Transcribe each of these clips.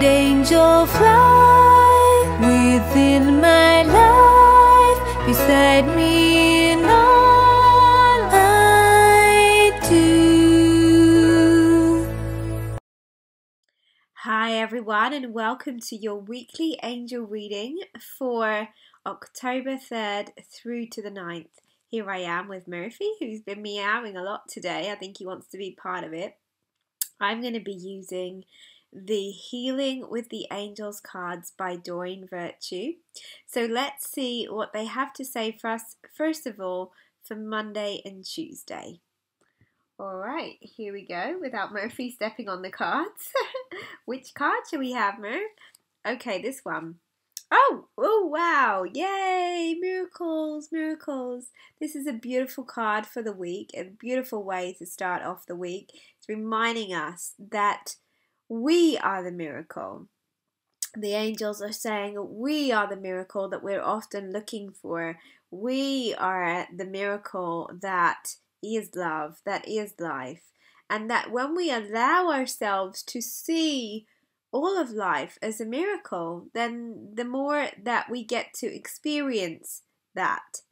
and angel fly within my life, beside me in all I do. Hi everyone, and welcome to your weekly angel reading for October 3rd through to the 9th. Here I am with Murphy, who's been meowing a lot today. I think he wants to be part of it. I'm going to be using the Healing with the Angels cards by Doreen Virtue. So let's see what they have to say for us, first of all, for Monday and Tuesday. Alright, here we go, without Murphy stepping on the cards. Which card shall we have, Murph? Okay, this one. Oh, wow, yay, miracles, miracles. This is a beautiful card for the week, a beautiful way to start off the week. It's reminding us that we are the miracle. The angels are saying we are the miracle that we're often looking for. We are the miracle that is love, that is life. And that when we allow ourselves to see all of life as a miracle, then the more that we get to experience that.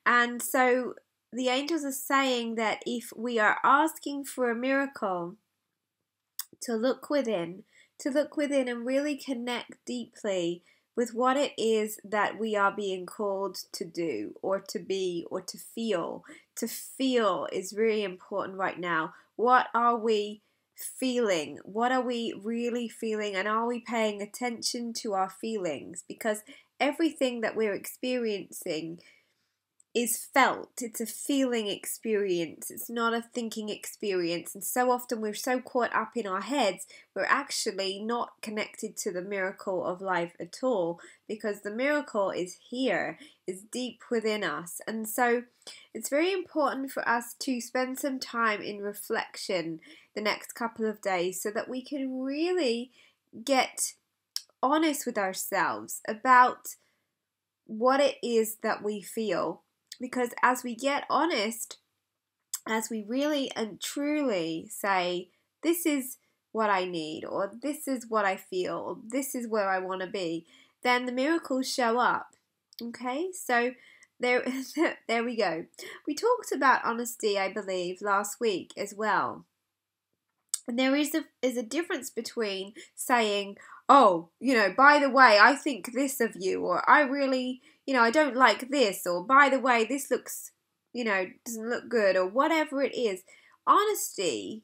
And so the angels are saying that if we are asking for a miracle, to look within and really connect deeply with what it is that we are being called to do or to be or to feel. To feel is really important right now. What are we feeling? What are we really feeling? And are we paying attention to our feelings? Because everything that we're experiencing is felt. It's a feeling experience. It's not a thinking experience. And so often we're so caught up in our heads, we're actually not connected to the miracle of life at all, because the miracle is here, is deep within us. And so it's very important for us to spend some time in reflection the next couple of days so that we can really get honest with ourselves about what it is that we feel. Because as we get honest, as we really and truly say, this is what I need, or this is what I feel, or this is where I want to be, then the miracles show up. Okay, so there we go. We talked about honesty, I believe, last week as well. And there is a difference between saying, oh, by the way, I think this of you, or I really, I don't like this, or by the way, this looks, doesn't look good, or whatever it is. Honesty,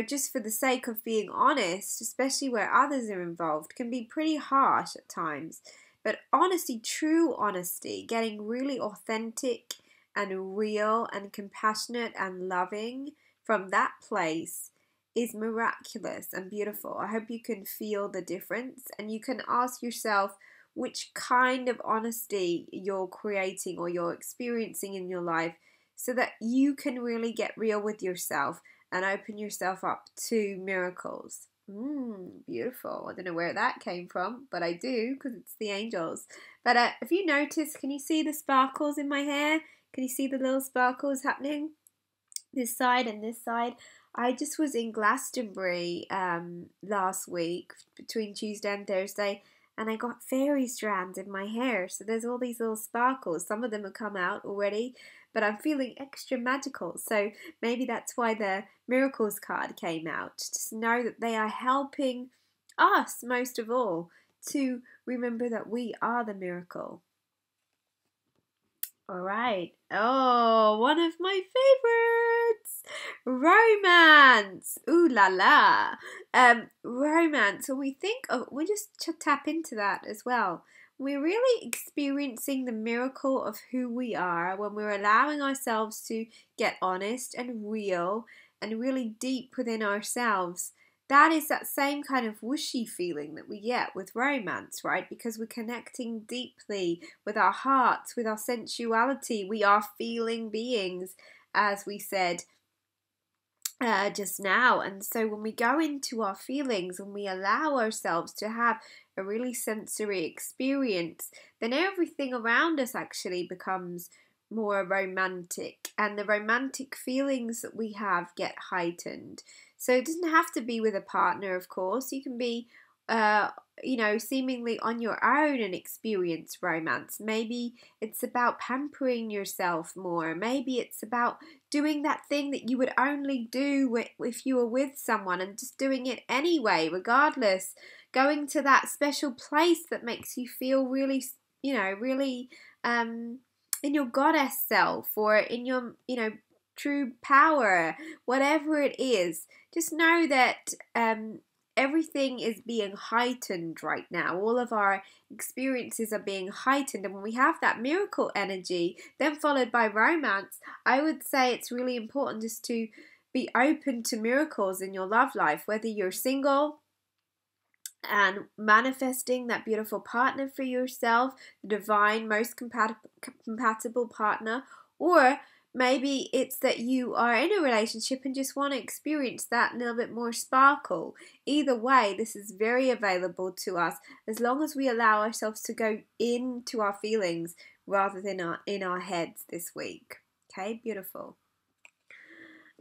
just for the sake of being honest, especially where others are involved, can be pretty harsh at times. But honesty, true honesty, getting really authentic and real and compassionate and loving from that place is miraculous and beautiful. I hope you can feel the difference, and you can ask yourself which kind of honesty you're creating or you're experiencing in your life, so that you can really get real with yourself and open yourself up to miracles. Beautiful. I don't know where that came from, but I do, because it's the angels. But if you notice, can you see the sparkles in my hair? Can you see the little sparkles happening? This side and this side. I just was in Glastonbury last week, between Tuesday and Thursday, and I got fairy strands in my hair. So there's all these little sparkles. Some of them have come out already, but I'm feeling extra magical. So maybe that's why the Miracles card came out. Just know that they are helping us, most of all, to remember that we are the miracle. All right. Oh, one of my favorites. Romance. Ooh la la. Romance. So we just tap into that as well. We're really experiencing the miracle of who we are when we're allowing ourselves to get honest and real and really deep within ourselves. That is that same kind of whooshy feeling that we get with romance, right? Because we're connecting deeply with our hearts, with our sensuality. We are feeling beings, as we said just now. And so when we go into our feelings and we allow ourselves to have a really sensory experience, then everything around us actually becomes more romantic, and the romantic feelings that we have get heightened. So it doesn't have to be with a partner, of course. You can be seemingly on your own and experience romance. Maybe it's about pampering yourself more. Maybe it's about doing that thing that you would only do if you were with someone, and just doing it anyway, regardless. Going to that special place that makes you feel really, really in your goddess self, or in your, true power, whatever it is. Just know that everything is being heightened right now. All of our experiences are being heightened. And when we have that miracle energy, then followed by romance, I would say it's really important just to be open to miracles in your love life, whether you're single and manifesting that beautiful partner for yourself, the divine, most compatible partner, or maybe it's that you are in a relationship and just want to experience that little bit more sparkle. Either way, this is very available to us as long as we allow ourselves to go into our feelings rather than in our heads this week. Okay, beautiful.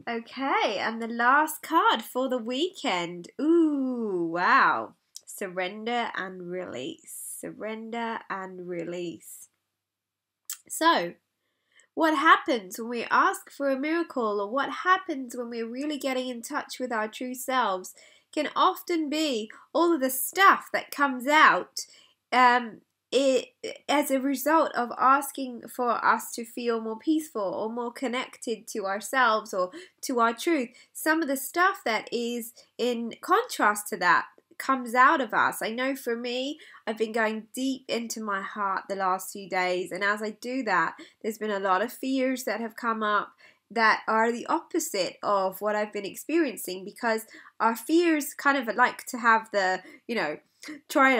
Okay, and the last card for the weekend. Ooh, wow. Surrender and release. Surrender and release. So, what happens when we ask for a miracle, or what happens when we're really getting in touch with our true selves, can often be all of the stuff that comes out as a result of asking for us to feel more peaceful or more connected to ourselves or to our truth. Some of the stuff that is in contrast to that comes out of us. I know for me, I've been going deep into my heart the last few days, and as I do that, there's been a lot of fears that have come up that are the opposite of what I've been experiencing, because our fears kind of like to have the, try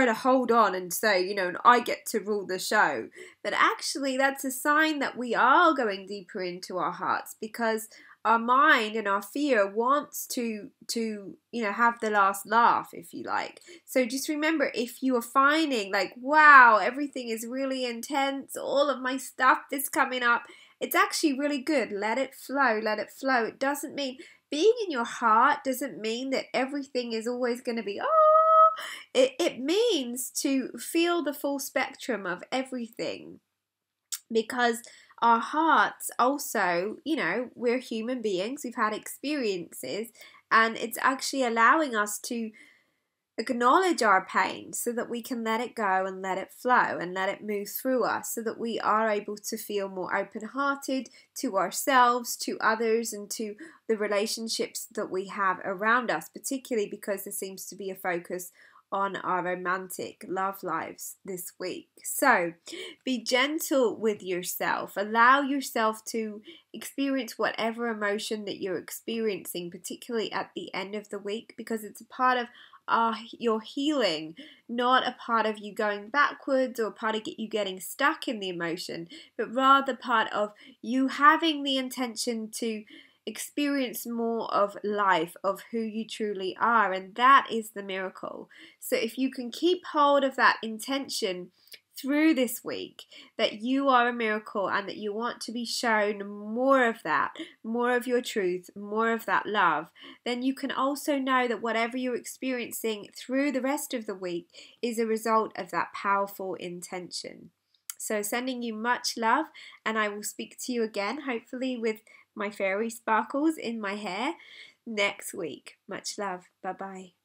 to hold on and say, I get to rule the show. But actually, that's a sign that we are going deeper into our hearts, because our mind and our fear wants to have the last laugh, if you like. So just remember, if you are finding like, wow, everything is really intense, all of my stuff is coming up, it's actually really good. Let it flow, let it flow. It doesn't mean, being in your heart doesn't mean that everything is always going to be, it means to feel the full spectrum of everything, because our hearts also, we're human beings, we've had experiences, and it's actually allowing us to acknowledge our pain so that we can let it go and let it flow and let it move through us, so that we are able to feel more open-hearted to ourselves, to others, and to the relationships that we have around us, particularly because there seems to be a focus on our romantic love lives this week. So be gentle with yourself. Allow yourself to experience whatever emotion that you're experiencing, particularly at the end of the week, because it's a part of your healing, not a part of you going backwards or part of you getting stuck in the emotion, but rather part of you having the intention to experience more of life, of who you truly are, and that is the miracle. So if you can keep hold of that intention through this week, that you are a miracle and that you want to be shown more of that, more of your truth, more of that love, then you can also know that whatever you're experiencing through the rest of the week is a result of that powerful intention. So sending you much love, and I will speak to you again, hopefully with my fairy sparkles in my hair next week. Much love. Bye-bye.